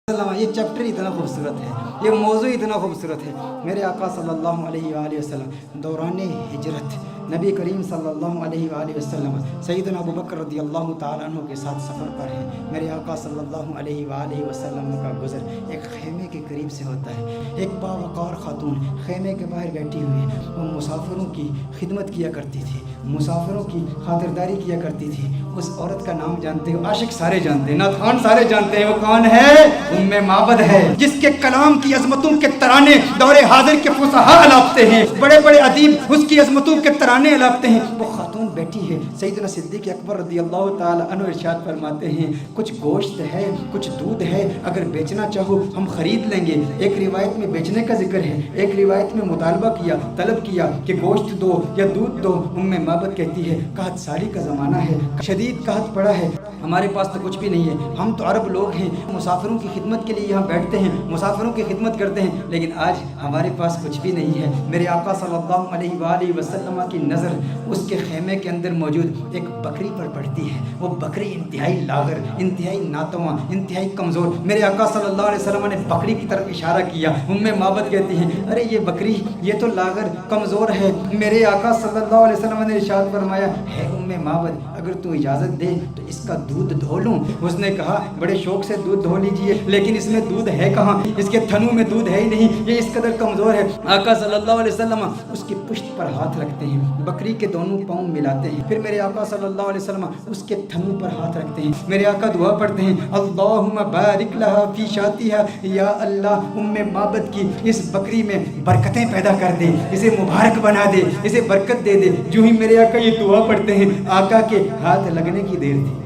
یہ چیپٹر اتنا خوبصورت ہے، یہ موضوع اتنا خوبصورت ہے۔ میرے آقا صلی اللہ علیہ وآلہ وسلم دوران ہجرت نبی کریم صلی اللہ علیہ وآلہ وسلم سیدنا ابو بکر رضی اللہ تعالیٰ عنہ کے ساتھ سفر پر ہیں۔ میرے آقا صلی اللہ علیہ وآلہ وسلم کا گزر ایک خیمے کے قریب سے ہوتا ہے۔ ایک باوقار خاتون خیمے کے باہر بیٹھی ہوئی، وہ مسافروں کی خدمت کیا کرتی تھی، مسافروں کی خاطرداری کیا کرتی تھی۔ اس عورت کا نام جانتے ہو؟ عاشق سارے جانتے ہیں، نعت سارے جانتے ہیں۔ وہ کون ہے؟ ام معبد ہے، جس کے کلام کی عظمتوں کے ترانے دور حاضر کے فصحاء الاپتے ہیں، بڑے بڑے ادیب اس کی عظمتوں کے ترانے الاپتے ہیں۔ وہ خاتون بیٹھی ہے، سیدنا صدیق اکبر رضی اللہ تعالی عنہ ارشاد فرماتے ہیں، کچھ گوشت ہے، کچھ دودھ ہے، اگر بیچنا چاہو ہم خرید لیں گے۔ ایک روایت میں بیچنے کا ذکر ہے، ایک روایت میں مطالبہ کیا، طلب کیا کہ گوشت دو یا دودھ دو۔ ام معبد کہتی ہے قحط سالی کا زمانہ ہے، شدید قحط پڑا ہے، ہمارے پاس تو کچھ بھی نہیں ہے، ہم تو عرب لوگ ہیں، مسافروں کی خدمت کے لیے یہاں بیٹھتے ہیں، مسافروں کی خدمت کرتے ہیں، لیکن آج ہمارے پاس کچھ بھی نہیں ہے۔ میرے آقا صلی اللہ علیہ وآلہ وسلم کی نظر اس کے خیمے کے اندر موجود ایک بکری پر پڑتی ہے۔ وہ بکری انتہائی لاغر، انتہائی ناتواں، انتہائی کمزور۔ میرے آقا صلی اللہ علیہ وسلم نے بکری کی طرف اشارہ کیا۔ ام معبد کہتی ہیں ارے یہ بکری یہ تو لاغر کمزور ہے۔ میرے آقا صلی اللہ علیہ وسلم نے ارشاد فرمایا ہے ام معبد اگر تو اجازت دے تو اس کا دودھ دھو لوں۔ اس نے کہا بڑے شوق سے دودھ دھو لیجئے، لیکن اس میں دودھ ہے کہاں؟ اس کے تھنوں میں دودھ ہے ہی نہیں، یہ اس قدر کمزور ہے۔ آقا صلی اللہ علیہ وسلم اس کی پشت پر ہاتھ رکھتے ہیں، بکری کے دونوں پاؤں ملاتے ہیں، پھر میرے آقا صلی اللہ علیہ وسلم اس کے تھنوں پر ہاتھ رکھتے ہیں۔ میرے آقا دعا پڑھتے ہیں اللہم بارک لہا فی شاتہا، یا اللہ ام معبد کی اس بکری میں برکتیں پیدا کر دے، اسے مبارک بنا دے، اسے برکت دے دے۔ جو ہی میرے آقا یہ دعا پڑھتے ہیں، آقا کے ہاتھ لگنے کی دیر تھی،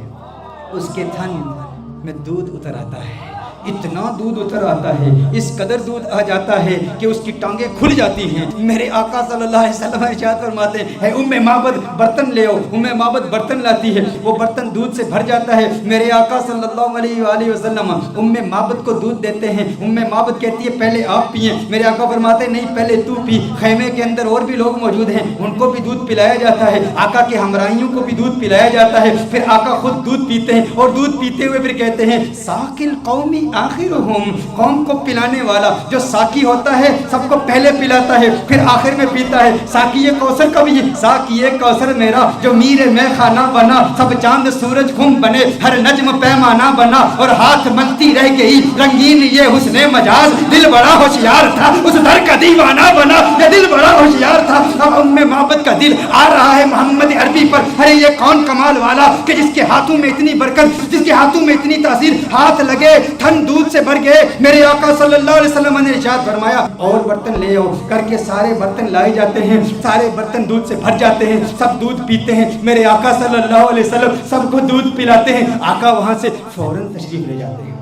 اس کے تھن میں دودھ اتر آتا ہے، اتنا دودھ اتر آتا ہے، اس قدر دودھ آ جاتا ہے کہ اس کی ٹانگیں کھل جاتی ہیں۔ میرے آقا صلی اللہ علیہ وسلم ارشاد فرماتے ہیں ام معبد برتن لے آؤ۔ ام معبد برتن لاتی ہے، وہ برتن دودھ سے بھر جاتا ہے۔ میرے آقا صلی اللہ علیہ وآلہ وسلم ام معبد کو دودھ دیتے ہیں۔ ام معبد کہتی ہے پہلے آپ پئیں۔ میرے آقا فرماتے ہیں نہیں پہلے تو پی۔ خیمے کے اندر اور بھی لوگ موجود ہیں، ان کو بھی دودھ پلایا جاتا ہے، آقا کے ہمراہیوں کو بھی دودھ پلایا جاتا ہے۔ پھر آقا خود دودھ پیتے ہیں اور دودھ پیتے ہوئے پھر کہتے ہیں ساقی القومی آخرہم، قوم کو پلانے والا جو ساقی ہوتا ہے سب کو پہلے پلاتا ہے پھر آخر میں پیتا ہے۔ ساقی کوثر کا بھی ساقی کوثر میرا جو میر میں خانہ بنا، سب چاند سورج خم بنے، ہر نجم پیمانہ بنا، اور ہاتھ ملتی رہ گئی رنگین یہ حسن مجاز، دل بڑا ہوشیار تھا اس در کا دیوانہ بنا، یہ دل بڑا ہوشیار تھا۔ اب ام معبد کا دل آ رہا ہے محمد عربی پر، ارے یہ کون کمال والا کہ جس کے ہاتھوں میں اتنی برکت، جس کے ہاتھوں میں اتنی تاثیر، ہاتھ لگے تھن دودھ سے بھر گئے۔ میرے آقا صلی اللہ علیہ وسلم نے ارشاد فرمایا اور برتن لے آؤ، کر کے سارے برتن لائے جاتے ہیں، سارے برتن دودھ سے بھر جاتے ہیں، سب دودھ پیتے ہیں۔ میرے آقا صلی اللہ علیہ وسلم سب کو دودھ پلاتے ہیں۔ آقا وہاں سے فوراً تشریف لے جاتے ہیں۔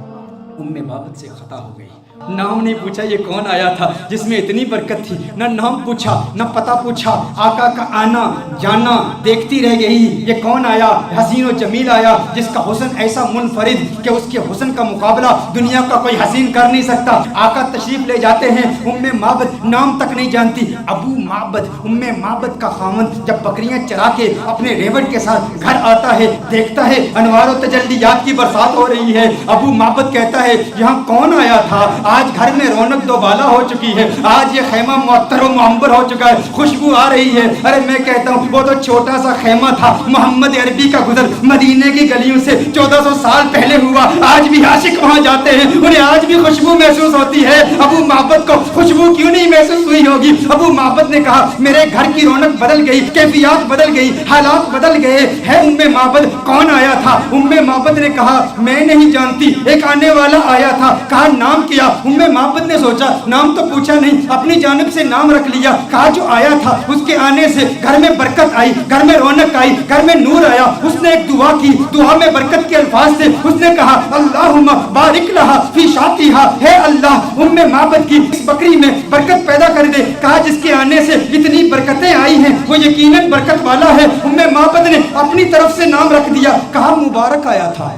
ام معبد سے خطا ہو گئی، نام نہیں پوچھا یہ کون آیا تھا جس میں اتنی برکت تھی، نہ نام پوچھا نہ پتہ پوچھا، آقا کا آنا جانا دیکھتی رہ گئی، یہ کون آیا؟ حسین و جمیل آیا جس کا حسن ایسا منفرد کہ اس کے حسن کا مقابلہ دنیا کا کوئی حسین کر نہیں سکتا۔ آقا تشریف لے جاتے ہیں، ام معبد نام تک نہیں جانتی، ابو معبد ام معبد کا خاوند جب بکریاں چرا کے اپنے ریوڑ کے ساتھ گھر آتا ہے، دیکھتا ہے انوار و تجلیات کی برسات ہو رہی ہے۔ ابو معبد کہتا ہے یہاں کون آیا تھا؟ آج گھر میں رونق دوبالا ہو چکی ہے، آج یہ خیمہ معطر و معمر ہو چکا ہے، خوشبو آ رہی ہے۔ ارے میں کہتا ہوں وہ تو چھوٹا سا خیمہ تھا، محمد عربی کا گزر مدینے کی گلیوں سے 1400 سال پہلے ہوا، آج بھی عاشق وہاں جاتے ہیں، انہیں آج بھی خوشبو محسوس ہوتی ہے۔ ابو معبد کو خوشبو کیوں نہیں محسوس ہوئی ہوگی؟ ابو معبد نے کہا میرے گھر کی رونق بدل گئی، کیفیات بدل گئی، حالات بدل گئے ہے۔ ام معبد کون آیا تھا؟ ام معبد نے کہا میں نہیں جانتی، ایک آنے والا آیا تھا، کہا نام کیا؟ ام معبد نے سوچا نام تو پوچھا نہیں، اپنی جانب سے نام رکھ لیا، کہا جو آیا تھا اس کے آنے سے گھر میں برکت آئی، گھر میں رونق آئی، گھر میں نور آیا۔ اس نے ایک دعا کی، دعا میں برکت کے الفاظ تھے، اس نے کہا اللہم بارک لہا فی شاتہا، ہے اللہ ام معبد کی اس بکری میں برکت پیدا کر دے۔ کہا جس کے آنے سے اتنی برکتیں آئی ہیں وہ یقیناً برکت والا ہے۔ ام معبد نے اپنی طرف سے نام رکھ دیا، کہا مبارک آیا تھا۔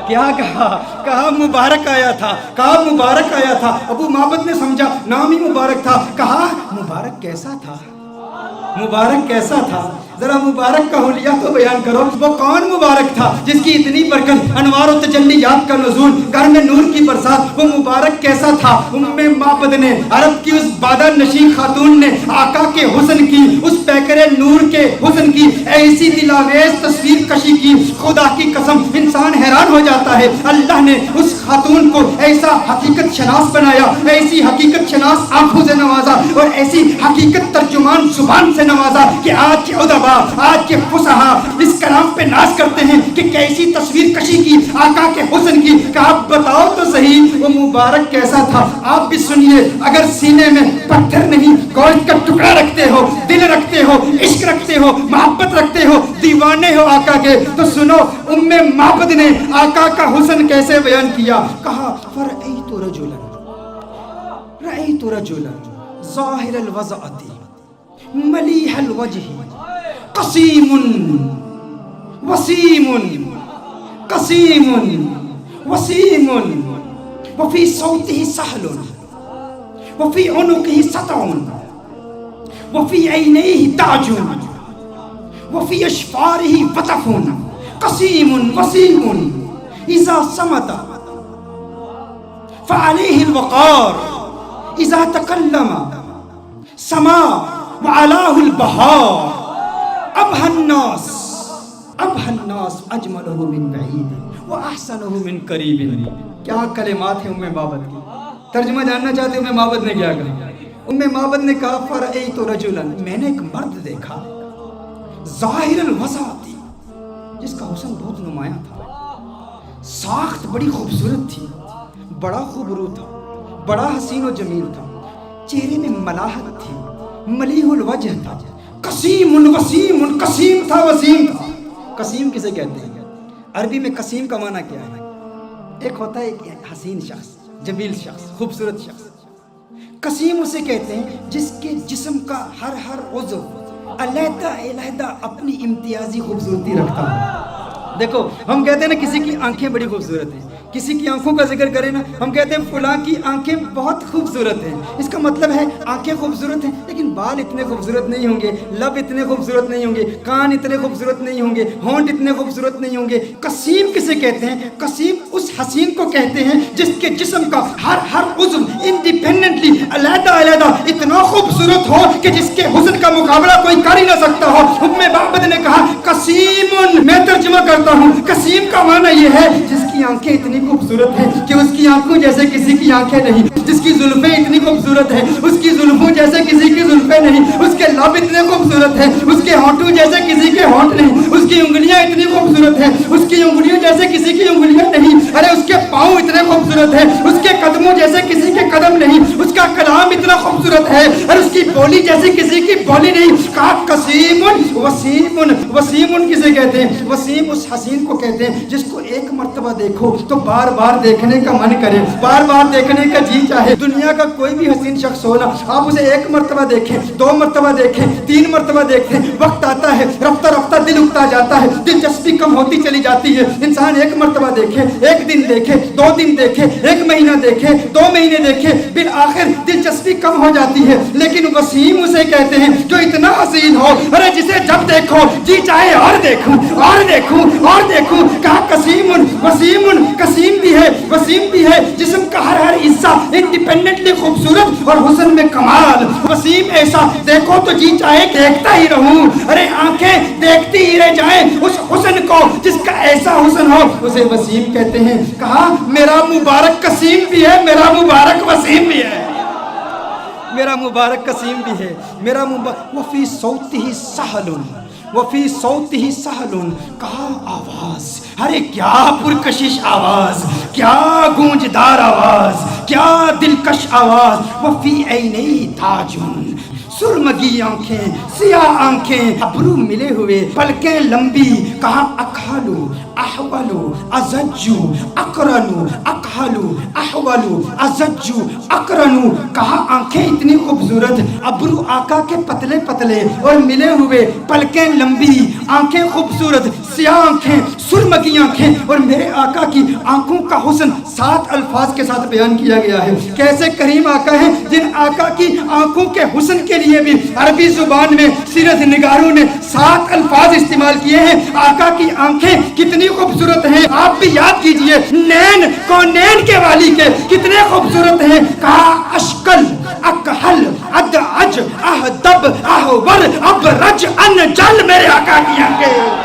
کیا کہا؟ کہا مبارک آیا تھا، کہا مبارک آیا تھا۔ ابو معبد نے سمجھا نام ہی مبارک تھا، کہا مبارک کیسا تھا؟ مبارک کیسا تھا؟ ذرا مبارک کا حلیہ تو بیان کرو وہ کون مبارک تھا جس کی اتنی برکت، انوار و تجلیات کا نزول، گھر میں نور کی برسات، وہ مبارک کیسا تھا؟ معبد نے، عرب کی اس بادہ نشین خاتون نے آقا کے حسن کی، اس پیکر نور کے حسن کی ایسی دلاویز تصویر کشی کی، خدا کی قسم انسان حیران ہو جاتا ہے۔ اللہ نے اس خاتون کو ایسا حقیقت شناس بنایا، ایسی حقیقت شناس آنکھوں سے نوازا اور ایسی حقیقت ترجمان زبان سے نوازا کہ آج کے ادبا، آج کے فصحا اس کلام پہ ناز کرتے ہیں کہ کیسی تصویر کشی کی آقا کے حسن کی، کہ آپ بتاؤ تو صحیح وہ مبارک کیسا تھا۔ آپ بھی سنیے، اگر سینے میں پتھر نہیں گوشت کا ٹکڑا رکھتے ہو، دل رکھتے ہو، عشق رکھتے ہو، محبت رکھتے ہو، دیوانے ہو آقا کے، تو سنو معبد نے آقا کا حسن کیسے بیان کیا۔ کہا فرأیت رجلا ظاہر الوضعۃ ملیح الوجہ قسیم وسیم قسیم وسیم وفی صوتہ سہل وفی عنقہ سطع وفی عینیہ تاج وفی اشفارہ وطف قسیم وسیم اذا صمت فعلیہ الوقار اذا تکلم سما وعلاه البهار ابهى الناس اجمله من بعید واحسنه من قریب۔ کیا کلمات ہیں معبد کی، ترجمہ جاننا چاہتے ہیں معبد نے کیا کہا؟ معبد نے کہا فرأیت رجلا، میں نے ایک مرد دیکھا، ظاہر الوضعۃ، جس کا حسن بہت نمایاں تھا، ساخت بڑی خوبصورت تھی، بڑا خوبرو تھا، بڑا حسین و جمیل تھا، چہرے میں ملاحت تھی، ملیح الوجہ تھا، قسیم وسیم، قسیم تھا وسیم تھا۔ قسیم کسے کہتے ہیں؟ عربی میں قسیم کا معنی کیا ہے؟ ایک ہوتا ہے ایک حسین شخص، جمیل شخص، خوبصورت شخص۔ قسیم اسے کہتے ہیں جس کے جسم کا ہر عضو علیحدہ علیحدہ اپنی امتیازی خوبصورتی رکھتا ہے۔ دیکھو ہم کہتے ہیں نا کسی کی آنکھیں بڑی خوبصورت ہیں، کسی کی آنکھوں کا ذکر کریں نا ہم کہتے ہیں فلاں کی آنکھیں بہت خوبصورت ہیں، اس کا مطلب ہے آنکھیں خوبصورت ہیں لیکن بال اتنے خوبصورت نہیں ہوں گے، لب اتنے خوبصورت نہیں ہوں گے، کان اتنے خوبصورت نہیں ہوں گے، ہونٹ اتنے خوبصورت نہیں ہوں گے۔ قسیم کسے کہتے ہیں؟ قسیم اس حسین کو کہتے ہیں جس کے جسم کا ہر عضو انڈیپینڈنٹلی علیحدہ علیحدہ اتنا خوبصورت ہو کہ جس کے حسن کا مقابلہ کوئی کر ہی نہ سکتا ہو۔ معبد نے کہا قسیم، میں ترجمہ کرتا ہوں، قسیم کا معنی یہ ہے جس کی آنکھیں اتنی خوبصورت ہیں کہ اس کی آنکھوں جیسے کسی کی آنکھیں نہیں، جس کی زلفیں اتنی خوبصورت ہیں اس کی زلفوں جیسے کسی کی زلفیں نہیں، اس کے لب اتنے خوبصورت ہیں اس کے ہونٹوں جیسے کسی کے ہونٹ نہیں، اس کی انگلیاں اتنی خوبصورت ہیں اس کی انگلیوں جیسے کسی کی انگلیاں نہیں، ارے اس کے پاؤں اتنے خوبصورت ہیں اس کے قدموں جیسے کسی کے قدم نہیں، اس کا کلام اتنا خوبصورت ہے اور اس کی بولی جیسی کسی کی بولی نہیں۔ کہا قسیم وسیم، وسیم کسے کہتے ہیں؟ وسیم اس حسین کو کہتے ہیں جس کو ایک مرتبہ دیکھو تو بار بار دیکھنے کا من کرے، بار بار دیکھنے کا جی چاہے۔ دنیا کا کوئی بھی حسین شخص ہو نا، آپ اسے ایک مرتبہ دیکھیں، دو مرتبہ دیکھیں، تین مرتبہ دیکھیں، وقت آتا ہے رفتہ رفتہ دل اکتا جاتا ہے، دلچسپی کم ہوتی چلی جاتی ہے۔ انسان ایک مرتبہ دیکھے، ایک دن دیکھے، دو دن دیکھے، ایک مہینہ دیکھے، دو مہینے دیکھے، بالآخر دلچسپی کم ہو جاتی ہے۔ لیکن وسیم اسے کہتے ہیں جو اتنا حسین ہو، ارے جسے جب دیکھو جی چاہے اور دیکھوں اور دیکھوں اور دیکھوں۔ کہا قسیم وسیم، قسیم بھی ہے وسیم بھی ہے، جسم کا ہر حصہ انڈیپینڈنٹلی خوبصورت اور حسن میں کمال۔ وسیم ایسا دیکھو تو جی چاہے دیکھتا ہی رہوں، ارے آنکھیں دیکھتی ہی رہ جائیں اس حسن کو جس کا ایسا حسن ہو، اسے وسیم کہتے ہیں۔ کہا میرا مبارک قسیم بھی ہے، میرا مبارک وسیم بھی ہے، میرا مبارک قسیم بھی ہے، میرا مبارک وفی صوتہ سہل وفی صوتہ سہل۔ کہا آواز، ارے کیا پرکشش آواز، کیا گونجدار آواز، کیا دلکش آواز۔ وفی عینیہ تاج، سرمگی آنکھیں، سیاہ آنکھیں، ابرو ملے ہوئے، پلکیں لمبی۔ کہا اکحلو احولو ازجو اقرنو، اکحلو احولو ازجو اقرنو۔ کہا آنکھیں اتنی خوبصورت، ابرو آقا کے پتلے پتلے اور ملے ہوئے، پلکیں لمبی، آنکھیں خوبصورت، سیاہ آنکھیں، سرمگی آنکھیں، اور میرے آقا کی آنکھوں کا حسن 7 الفاظ کے ساتھ بیان کیا گیا ہے۔ کیسے کریم آقا ہیں جن آقا کی آنکھوں کے حسن کے لیے بھی عربی زبان میں نے سیرت نگاروں نے 7 الفاظ استعمال کیے ہیں. آقا کی آنکھیں کتنی خوبصورت ہیں, آپ بھی یاد کیجئے. نین کونین کے والی کے کتنے خوبصورت ہیں. کہا اشکل اکحل ادعج اہدب احور ابرج انجل, میرے آقا کی آنکھیں.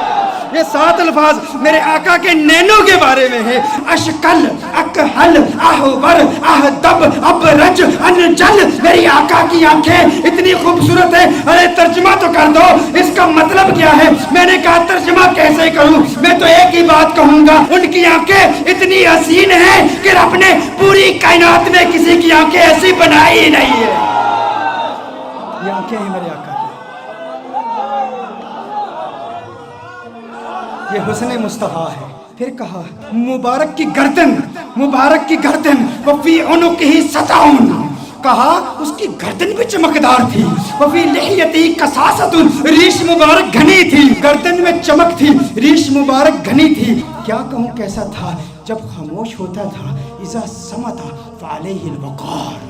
یہ 7 الفاظ میرے آقا کے نینوں کے بارے میں ہیں. اشکل اکحل احور اہدب ابرج انجل, میری آقا کی آنکھیں اتنی خوبصورت ہیں. ارے ترجمہ تو کر دو, اس کا مطلب کیا ہے؟ میں نے کہا ترجمہ کیسے کروں؟ میں تو ایک ہی بات کہوں گا, ان کی آنکھیں اتنی حسین ہیں کہ رب نے پوری کائنات میں کسی کی آنکھیں ایسی بنائی ہی نہیں ہے. یہ آنکھیں ہیں میرے آقا. یہ حسن مصطفیٰ ہے. پھر کہا مبارک کی گردن, مبارک کی گردن وفی عنقہ سطعون, کہا اس کی گردن بھی چمکدار تھی. وفی لحیتہ کثاثۃ, ریش مبارک گھنی تھی, گردن میں چمک تھی, ریش مبارک گھنی تھی. کیا کہوں کیسا تھا جب خاموش ہوتا تھا. اذا صمت فعلیہ الوقار.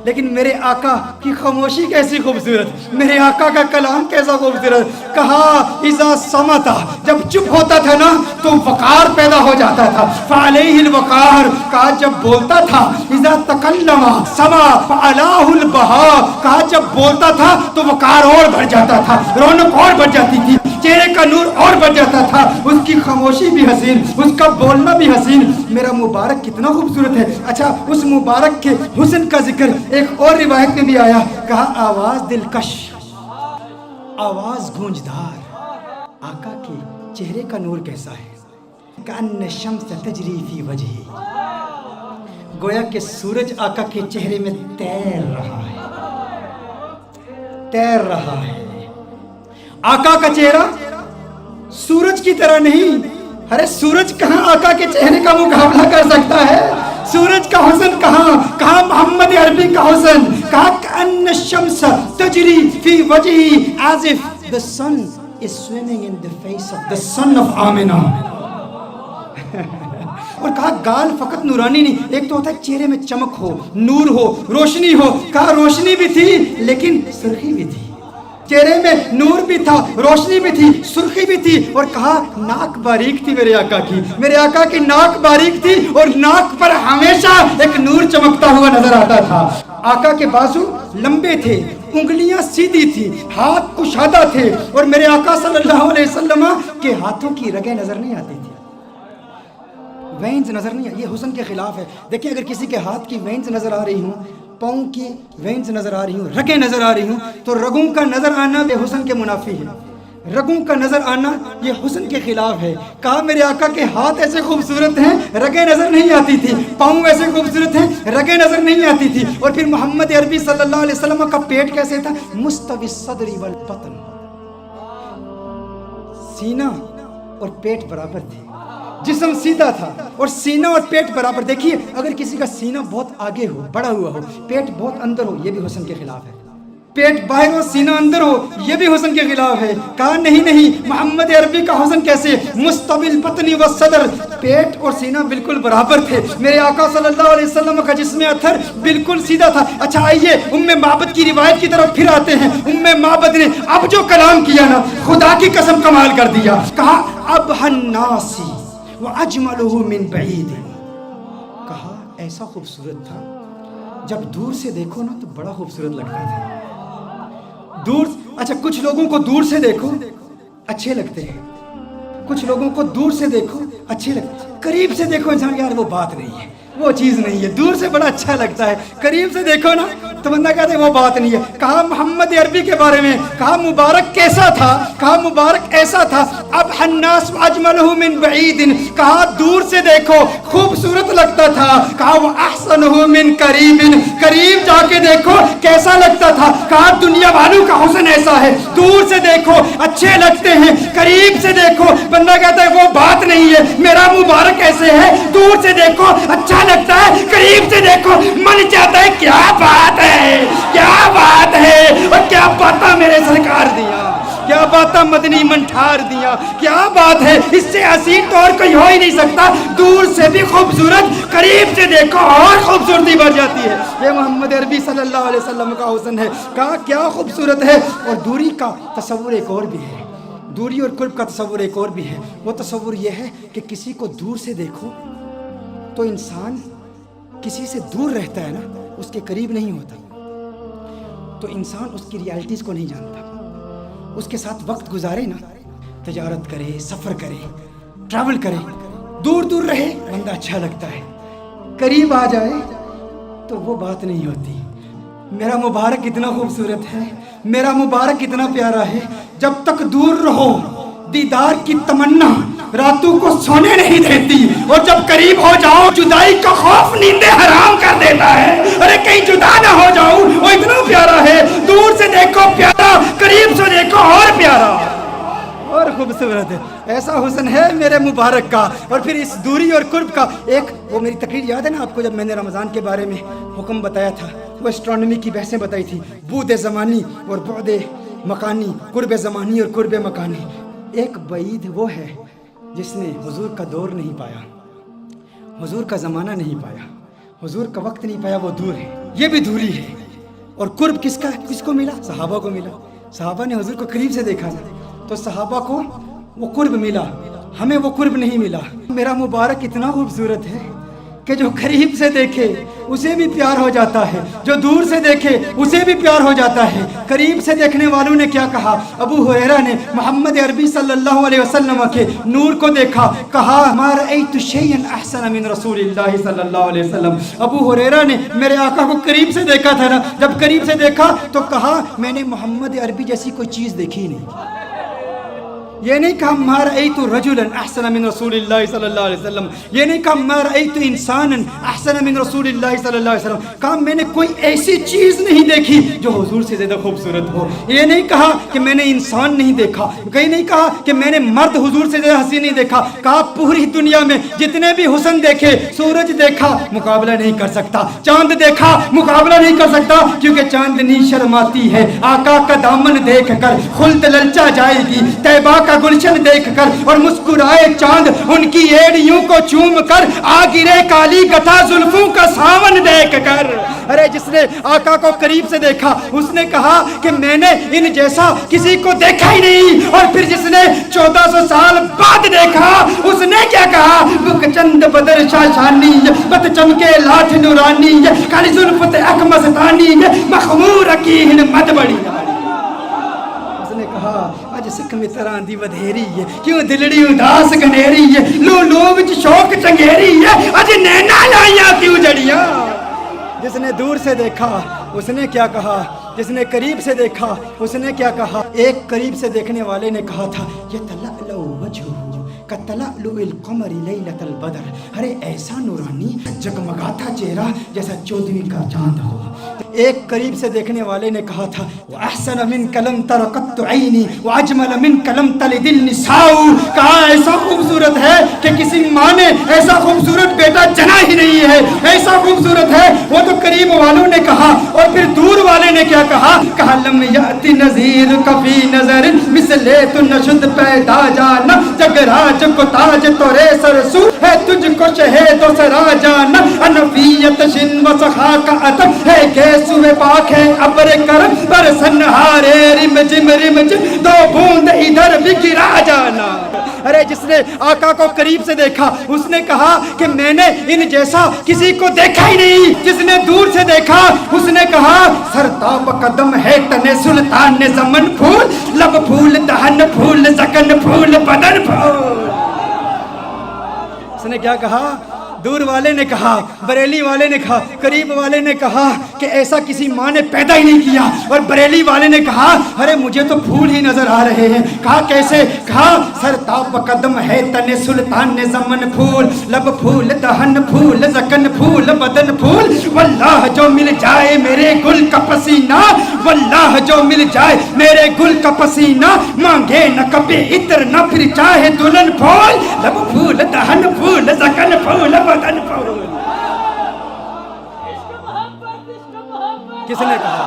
لیکن میرے آقا کی خاموشی کیسی خوبصورت, میرے آقا کا کلام کیسا خوبصورت. کہا اذا صمت, جب چپ ہوتا تھا نا تو وقار پیدا ہو جاتا تھا. فعلیہ الوقار, کہا جب بولتا تھا. اذا تکلم سما فعلاہ البہا, کہا جب بولتا تھا تو وقار اور بڑھ جاتا تھا, رونق اور بڑھ جاتی تھی, چہرے کا نور اور بڑھ جاتا تھا. اس کی خاموشی بھی حسین, اس کا بولنا بھی حسین. میرا مبارک کتنا خوبصورت ہے. اچھا, اس مبارک کے حسن کا ذکر ایک اور روایت میں بھی آیا. کہا آواز دلکش, آواز گونجدار. آقا کے چہرے کا نور کیسا ہے. کأن الشمس تجری فی وجہی, گویا کہ سورج آقا کے چہرے میں تیر رہا ہے, تیر رہا ہے. آقا کا چہرہ سورج کی طرح نہیں. ارے سورج کہاں آقا کے چہرے کا مقابلہ کر سکتا ہے. سورج کا حسن کہاں, کہاں محمد عربی کا حسن. کہا کأن الشمس تجری فی وجہی as if the sun is swimming in the face of the son of Amna. اور کہا گال فقط نورانی نہیں, ایک تو ہوتا ہے چہرے میں چمک ہو, نور ہو, روشنی ہو. کہا روشنی بھی تھی لیکن سرخی بھی تھی. چہرے میں نور بھی تھا, روشنی بھی تھی, سرخی بھی تھی. اور کہا ناک باریک تھی میرے آقا کی, میرے آقا کی ناک باریک تھی اور ناک پر ہمیشہ ایک نور چمکتا ہوا نظر آتا تھا. آقا کے بازو لمبے تھے, انگلیاں سیدھی تھی, ہاتھ کشادہ تھے. اور میرے آقا صلی اللہ علیہ وسلم کے ہاتھوں کی رگیں نظر نہیں آتی تھی, وینز نظر نہیں. یہ حسن کے خلاف ہے. دیکھیں اگر کسی کے ہاتھ کی وینز نظر آ رہی ہوں, پاؤں کی وینز نظر آ رہی ہوں, رگیں نظر آ رہی ہوں, تو رگوں کا نظر آنا یہ حسن کے منافی ہے. رگوں کا نظر آنا یہ حسن کے خلاف ہے. کہا میرے آقا کے ہاتھ ایسے خوبصورت ہیں, رگیں نظر نہیں آتی تھی, پاؤں ایسے خوبصورت ہیں, رگیں نظر نہیں آتی تھی. اور پھر محمد عربی صلی اللہ علیہ وسلم کا پیٹ کیسے تھا؟ مستوی الصدر والبطن, سینہ اور پیٹ برابر تھے, جسم سیدھا تھا اور سینہ اور پیٹ برابر. دیکھیے اگر کسی کا سینہ بہت آگے ہو, بڑا ہوا ہو, پیٹ بہت اندر ہو, یہ بھی حسن کے خلاف ہے. پیٹ باہر ہو, سینہ اندر ہو, یہ بھی حسن کے خلاف ہے. کہا نہیں, محمد عربی کا حسن کیسے؟ مستوی البطن والصدر, پیٹ اور سینہ بالکل برابر تھے. میرے آقا صلی اللہ علیہ وسلم کا جسم اطہر بالکل سیدھا تھا. اچھا آئیے ام معبد کی روایت کی طرف پھر آتے ہیں. ام معبد نے اب جو کلام کیا نا, خدا کی قسم کمال کر دیا. کہا ابہى الناس وَأَجْمَلُهُ مِنْ بَعِيدٍ, کہا ایسا خوبصورت تھا جب دور سے دیکھو نا تو بڑا خوبصورت لگتا تھا. دور, اچھا کچھ لوگوں کو دور سے دیکھو اچھے لگتے ہیں, کچھ لوگوں کو دور سے دیکھو اچھے لگتے ہیں, قریب سے دیکھو انسان یار وہ بات نہیں ہے, وہ چیز نہیں ہے. دور سے بڑا اچھا لگتا ہے, قریب سے دیکھو نا تو بندہ کہتے ہیں وہ بات نہیں ہے. کہا محمد عربی کے بارے میں, کہا مبارک کیسا تھا؟ کہا مبارک ایسا تھا. اب الناس اجملہ من بعید, کہا دور سے دیکھو خوبصورت لگتا تھا. کہا وہ احسنہ من قریب, قریب جا کے دیکھو کیسا لگتا تھا. کہا دنیا والوں کا حسن ایسا ہے, دور سے دیکھو اچھے لگتے ہیں, قریب سے دیکھو بندہ کہتا ہے وہ بات نہیں ہے. میرا مبارک ایسے ہے, دور سے دیکھو اچھا لگتا ہے, قریب سے دیکھو من چاہتا ہے کیا بات ہے, کیا بات ہے, اور کیا باتاں میرے سرکار دیا. کیا باتاں مدنی منٹھار دیا، کیا بات ہے، اس سے حسین تو اور کوئی ہو ہی نہیں سکتا، دور سے بھی خوبصورت، قریب سے دیکھو اور خوبصورتی بڑھ جاتی ہے۔ یہ محمد عربی صلی اللہ علیہ وسلم کا حسن ہے، کہا کیا خوبصورت ہے۔ اور دوری کا تصور ایک اور بھی ہے، دوری اور قرب کا تصور ایک اور بھی ہے، وہ تصور یہ ہے کہ کسی کو دور سے دیکھو تو انسان کسی سے دور رہتا ہے نا، اس کے قریب نہیں ہوتا، تو انسان اس کی ریالٹیز کو نہیں جانتا، اس کے ساتھ وقت گزارے نا، تجارت کرے، سفر کرے، ٹریول کرے، دور دور رہے بندہ اچھا لگتا ہے، قریب آ جائے تو وہ بات نہیں ہوتی۔ میرا مبارک اتنا خوبصورت ہے، میرا مبارک اتنا پیارا ہے، جب تک دور رہو دیدار کی تمنا راتوں کو سونے نہیں دیتی، اور جب قریب ہو جاؤ جدائی کا خوف نیندیں حرام کر دیتا ہے۔ ارے کہیں جدا نہ ہو جاؤ، وہ اتنا پیارا ہے، دور سے دیکھو پیارا، قریب سے دیکھو اور پیارا اور خوبصورت ہے۔ ایسا حسن ہے میرے مبارک کا۔ اور پھر اس دوری اور قرب کا ایک، وہ میری تقریر یاد ہے نا آپ کو، جب میں نے رمضان کے بارے میں حکم بتایا تھا، وہ اسٹرانومی کی بحثیں بتائی تھی، بعد زمانی اور بعد مکانی، قرب زمانی اور قرب مکانی۔ ایک بعید وہ ہے جس نے حضور کا دور نہیں پایا، حضور کا زمانہ نہیں پایا، حضور کا وقت نہیں پایا، وہ دور ہے، یہ بھی دوری ہے۔ اور قرب کس کا، کس کو ملا؟ صحابہ کو ملا، صحابہ نے حضور کو قریب سے دیکھا نا، تو صحابہ کو وہ قرب ملا، ہمیں وہ قرب نہیں ملا۔ میرا مبارک اتنا خوبصورت ہے کہ جو قریب سے دیکھے اسے بھی پیار ہو جاتا ہے، جو دور سے دیکھے اسے بھی پیار ہو جاتا ہے۔ قریب سے دیکھنے والوں نے کیا کہا؟ ابو ہریرہ نے محمد عربی صلی اللہ علیہ وسلم کے نور کو دیکھا، کہا ما رأیت شیئا احسن من رسول اللہ صلی اللہ علیہ وسلم۔ ابو ہریرہ نے میرے آقا کو قریب سے دیکھا تھا نا، جب قریب سے دیکھا تو کہا میں نے محمد عربی جیسی کوئی چیز دیکھی نہیں۔ یہ نہیں کہا ما رأیت رجلا احسن من رسول اللہ صلی اللہ علیہ وسلم، یہ نہیں کہا ما رأیت انسانا احسن من رسول اللہ صلی اللہ علیہ وسلم، کہا میں نے کوئی ایسی چیز نہیں دیکھی جو حضور سے زیادہ خوبصورت ہو۔ یہ نہیں کہا کہ میں نے انسان نہیں دیکھا، کہیں نہیں کہا کہ میں نے مرد حضور سے زیادہ حسین نہیں دیکھا، کہا پوری دنیا میں جتنے بھی حسن دیکھے، سورج دیکھا مقابلہ نہیں کر سکتا، چاند دیکھا مقابلہ نہیں کر سکتا، کیونکہ چاندنی شرماتی ہے آقا کا دامن دیکھ کر، خلد للچا جائے گی طیبہ کا گلشن دیکھ کر، اور مسکرائے چاند ان کی ایڑیوں کو چوم کر، آ گرے کالی گٹھا زلفوں کا ساون دیکھ کر۔ ارے جس نے آقا کو قریب سے دیکھا اس نے کہا کہ میں نے ان جیسا کسی کو دیکھا ہی نہیں، اور پھر جس نے 1400 سال بعد دیکھا اس نے کیا کہا؟ بک چند بدر شاشانی، بت چمکے لاٹھ نورانی، کالی زلفت اکمستانی، مخمور اکین مد بڑی۔ نے کہا اج سکھ متراں دی ودھیری ہے، کیوں دلڑی اداس گنیری ہے، لو لو وچ شوق چنگیری ہے، اج نینا لائیاں کیوں جڑیاں۔ جس نے دور سے دیکھا اس نے کیا کہا، جس نے قریب سے دیکھا اس نے کیا کہا؟ ایک قریب سے دیکھنے والے نے کہا تھا یتلألؤ وجہہ کتلألؤ القمر لیلۃ البدر، ارے ایسا نورانی جگمگاتا چہرہ جیسا 14ویں کا چاند ہو۔ ایک قریب سے دیکھنے والے نے کہا تھا وَأَحْسَنَ مِنْكَ لَمْ تَرَ قَطُّ عَيْنِي وَأَجْمَلَ مِنْكَ لَمْ تَلِدِ النِّسَاءُ، کہا ایسا خوبصورت ہے کہ کسی ماں نے ایسا خوبصورت بیٹا جنا ہی نہیں ہے، ایسا خوبصورت ہے۔ وہ تو قریب والوں نے کہا، اور پھر دور والے نے کیا کہا؟ کہا لم یأتی نذیر کفی نظر مثلے تو نشد پیدا جانا، جگ راج کو تاج تورے سرسو ہے تجھ کو شہید و سرا جانا، انفیت شن و سخا کا ادب ہے گیسوے پاک ہے ابر کرم برسن ہارے رم جم دو بوند ادھر بھی گرا جانا۔ ارے جس نے آقا کو قریب سے دیکھا اس نے کہا کہ میں نے ان جیسا کسی کو دیکھا ہی نہیں۔ جس نے دور سے دیکھا اس نے کہا سرتاب قدم ہے تن سلطان زمن پھول، لب پھول دہن پھول زکن پھول بدن پھول۔ اس نے کیا کہا؟ دور والے نے کہا، بریلی والے نے کہا، قریب والے نے کہا کہ ایسا کسی ماں نے پیدا ہی نہیں کیا، اور بریلی والے نے کہا ارے مجھے تو پھول ہی نظر آ رہے ہیں۔ کہا کیسے؟ کہا سرتاب قدم ہے تن سلطان زمن پھول، لب پھول دہن پھول زکن پھول بدن پھول، واللہ جو مل جائے میرے گل کا پسینہ، واللہ جو مل جائے میرے گل کا پسینہ، مانگے نہ کبھی عطر نہ پھر چاہے دلہن پھول، لب پھول دہن پھول زکن پھول بدن پھول۔ کس نے کہا؟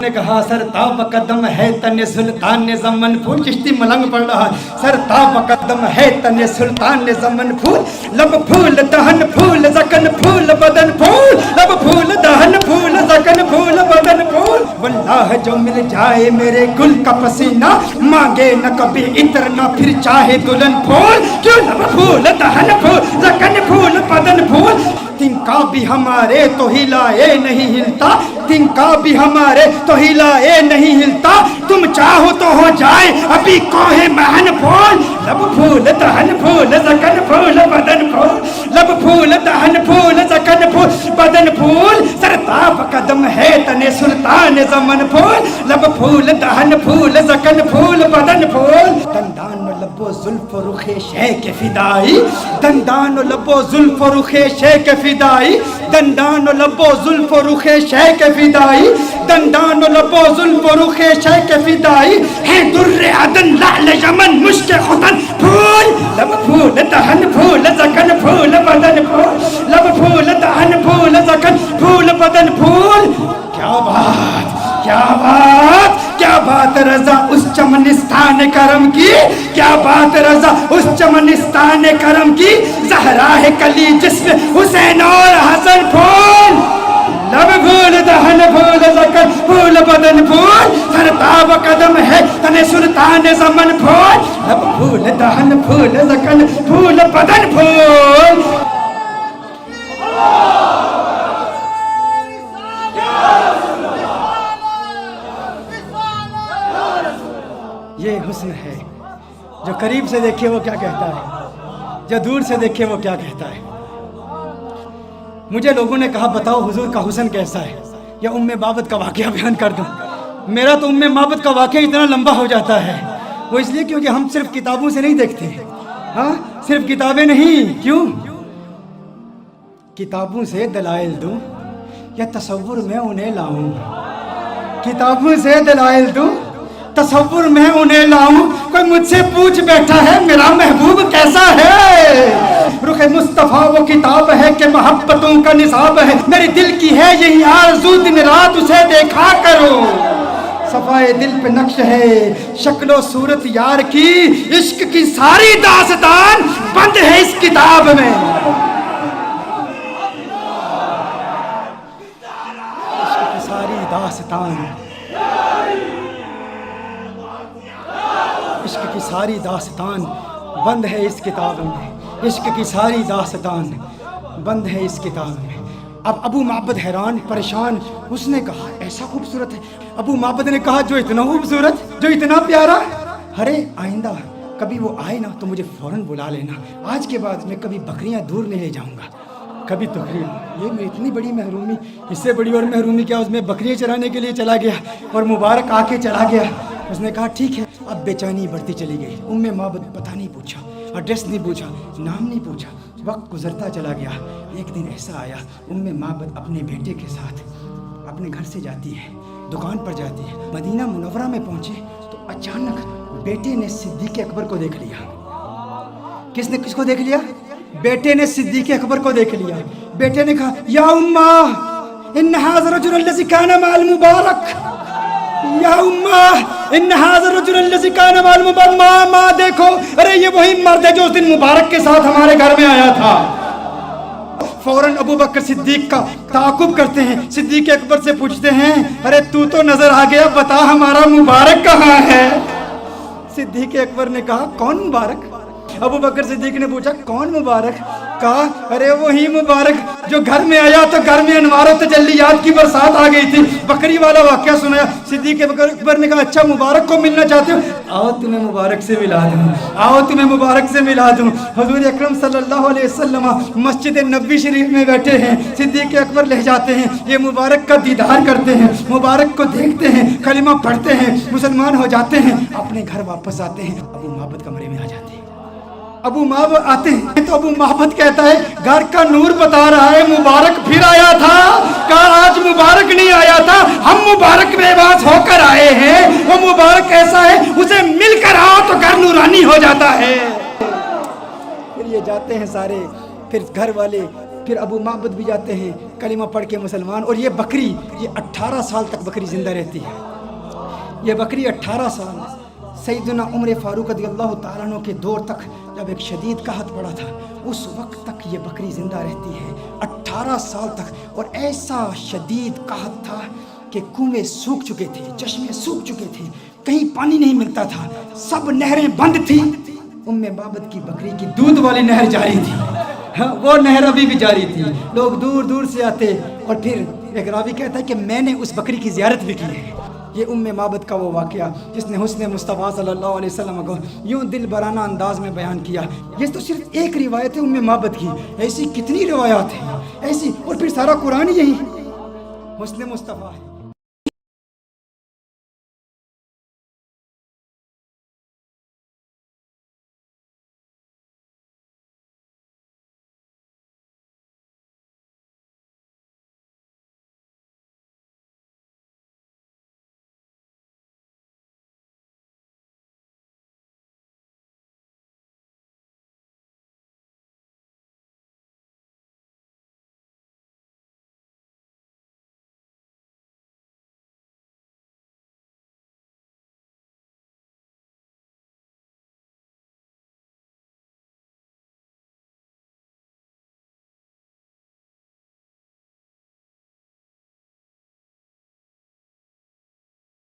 نے کہا سر تاب قدم ہے تن سلطان زمن پھول. چشتی ملنگ پڑھ رہا. سر تاب قدم ہے تن سلطان زمن پھول. لب پھول دہن پھول زکن پھول بدن پھول. لب پھول دہن پھول زکن پھول بدن پھول. واللہ جو مل جائے میرے گل کا پسینہ مانگے نہ کبھی عطر نہ پھر چاہے دلہن پھول. کیوں لب پھول دہن پھول زکن پھول بدن پھول. تنکا بھی ہمارے تو ہلائے نہیں ہلتا. تنکا بھی ہمارے تو ہلائے نہیں ہلتا. تم چاہو تو ہو جائے ابھی کوہ مہن پھول. لب پھول دہن پھول زکن پھول بدن پھول. لب پھول دہن پھول زکن پھول بدن پھول. سرتاب قدم ہے تن سلطان زمن پھول. لب پھول دہن پھول زکن پھول بدن پھول. دندان و لب و زلف و رخ شیخ فدائی. دندان و لب و زلف و رخ شیخ فدائی. دندان و لب و زلف و رخ شیخ فدائی. دندان و لب و زلف و رخ شیخ فدائی. ہے در عدن لعل یمن مشک ختن پھول. لب پھول دہن پھول زکن پھول بدن پھول. لب پھول دہن پھول زکن پھول بدن پھول. کیا بات کیا بات کیا بات رضا اس چمنستان کرم کی. کیا بات رضا اس چمنستان کرم کی. زہرا ہے کلی جس میں حسین اور حسن پھول. لب پھول دہن پھول زکن پھول بدن پھول. سرتاب قدم ہے تن سلطان زمن پھول. لب پھول دہن پھول زکن پھول بدن پھول. یہ حسن ہے. جو قریب سے دیکھے وہ کیا کہتا ہے, جو دور سے دیکھے وہ کیا کہتا ہے. مجھے لوگوں نے کہا بتاؤ حضور کا حسن کیسا ہے, یا ام بابت کا واقعہ بیان کر دوں. میرا تو ام بابت کا واقعہ اتنا لمبا ہو جاتا ہے. وہ اس لیے کیونکہ ہم صرف کتابوں سے نہیں دیکھتے. ہاں صرف کتابیں نہیں. کیوں؟ کتابوں سے دلائل دوں یا تصور میں انہیں لاؤں. کتابوں سے دلائل دوں تصور میں انہیں لاؤں. کوئی مجھ سے پوچھ بیٹھا ہے میرا محبوب کیسا ہے. رخ مصطفیٰ وہ کتاب ہے کہ محبتوں کا نصاب ہے. میری دل کی ہے یہی آرزو دن رات اسے دیکھا کرو. صفائے دل پہ نقش ہے شکل و صورت یار کی. عشق کی ساری داستان بند ہے اس کتاب میں. عشق کی ساری داستان عشق کی ساری داستان بند ہے اس کتاب میں. عشق کی ساری داستان بند ہے اس کتاب میں. اب ابو معبد حیران پریشان. اس نے کہا ایسا خوبصورت ہے. ابو معبد نے کہا جو اتنا خوبصورت جو اتنا پیارا. ارے آئندہ کبھی وہ آئے نا تو مجھے فوراً بلا لینا. آج کے بعد میں کبھی بکریاں دور نہیں لے جاؤں گا. کبھی تقریر یہ اتنی بڑی محرومی, اس سے بڑی اور محرومی کیا. اس میں بکریاں چرانے کے لیے چلا گیا اور مبارک آ کے چلا گیا. اس نے کہا ٹھیک ہے. اب بے چینی بڑھتی چلی گئی. ام معبد پتہ نہیں پوچھا, ایڈریس نہیں پوچھا, نام نہیں پوچھا. وقت گزرتا چلا گیا. ایک دن ایسا آیا ام معبد اپنے بیٹے کے ساتھ اپنے گھر سے جاتی ہے, دکان پر جاتی ہے. مدینہ منورہ میں پہنچے تو اچانک بیٹے نے صدیق اکبر کو دیکھ لیا. کس نے کس کو دیکھ لیا؟ بیٹے نے صدیق اکبر کو دیکھ لیا. بیٹے نے کہا یا امّا ان ھذا الرجل الذی کان مع المبارک. یا امّا ان ھذا الرجل الذی کان مع المبارک. ماں دیکھو, ارے یہ وہی مرد ہے جو اس دن مبارک کے ساتھ ہمارے گھر میں آیا تھا. فوراً ابو بکر صدیق کا تعاقب کرتے ہیں. صدیق اکبر سے پوچھتے ہیں ارے تو نظر آ گیا, بتا ہمارا مبارک کہاں ہے. صدیق اکبر نے کہا کون مبارک. ابو بکر صدیق نے پوچھا کون مبارک. کہا ارے وہی مبارک جو گھر میں آیا تو گھر میں انوار و تجلیات کی برسات آ گئی تھی. بکری والا واقعہ سنایا. صدیق اکبر نے کہا اچھا مبارک کو ملنا چاہتے ہو, آؤ تمہیں مبارک سے ملا دوں, آؤ تمہیں مبارک سے ملا دوں. حضور اکرم صلی اللہ علیہ وسلم مسجد نبوی شریف میں بیٹھے ہیں. صدیق اکبر لے جاتے ہیں, یہ مبارک کا دیدار کرتے ہیں, مبارک کو دیکھتے ہیں, کلمہ پڑھتے ہیں, مسلمان ہو جاتے ہیں, اپنے گھر واپس آتے ہیں. ابو معبد کمرے میں آ جاتے ہیں. ابو معبد آتے ہیں تو ابو معبد کہتا ہے گھر کا نور بتا رہا ہے مبارک پھر آیا تھا. کہا آج مبارک نہیں آیا تھا, ہم مبارک بے باز ہو کر آئے ہیں. وہ مبارک ایسا ہے اسے مل کر آؤ تو گھر نورانی ہو جاتا ہے. پھر یہ جاتے ہیں سارے. پھر گھر والے پھر ابو معبد بھی جاتے ہیں کلمہ پڑھ کے مسلمان. اور یہ بکری یہ 18 سال تک بکری زندہ رہتی ہے. یہ بکری 18 سال سیدنا عمر فاروق رضی اللہ تعالیٰ عنہ کے دور تک جب ایک شدید قحط پڑا تھا اس وقت تک یہ بکری زندہ رہتی ہے 18 سال تک. اور ایسا شدید قحط تھا کہ کنویں سوکھ چکے تھے, چشمے سوکھ چکے تھے, کہیں پانی نہیں ملتا تھا, سب نہریں بند تھی. معبد کی بکری کی دودھ والی نہر جاری تھی, وہ نہر ابھی بھی جاری تھی. لوگ دور دور سے آتے. اور پھر ایک راوی کہتا ہے کہ میں نے اس بکری کی زیارت بھی کی ہے. یہ معبد کا وہ واقعہ جس نے حسن مصطفیٰ صلی اللہ علیہ وسلم کو یوں دل برانہ انداز میں بیان کیا. یہ تو صرف ایک روایت ہے معبد کی, ایسی کتنی روایات ہیں ایسی. اور پھر سارا قرآن یہی حسن مصطفیٰ ہے.